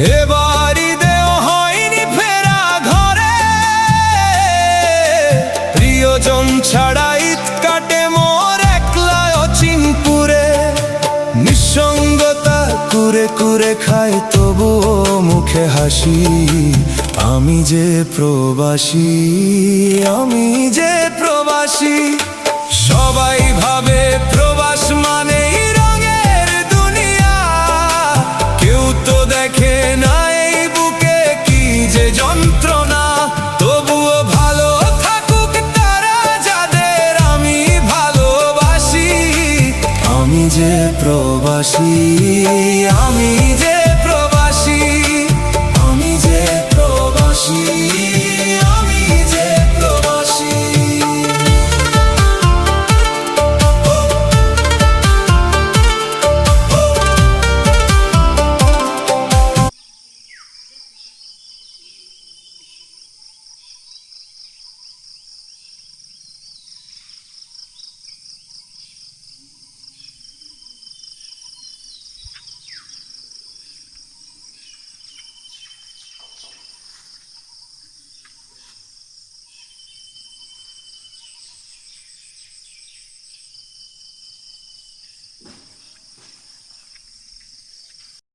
এবার ঈদেও হয়নি ফেরা ঘরে, প্রিয়জন ছাড়া ঈদ কাটে মোর একলা অচিনপুরে। নিঃসঙ্গতা কুরে কুরে খায় তবুও মুখে হাসি, আমি যে প্রবাসী, আমি যে প্রবাসী। সবাই ভাবে প্রবাস মানেই রঙের দুনিয়া, কেউ তো দেখে না এই বুকে কি যে যন্ত্রণা। তবুও ভালো থাকুক তারা যাদের আমি ভালোবাসি, আমি যে প্রবাসী,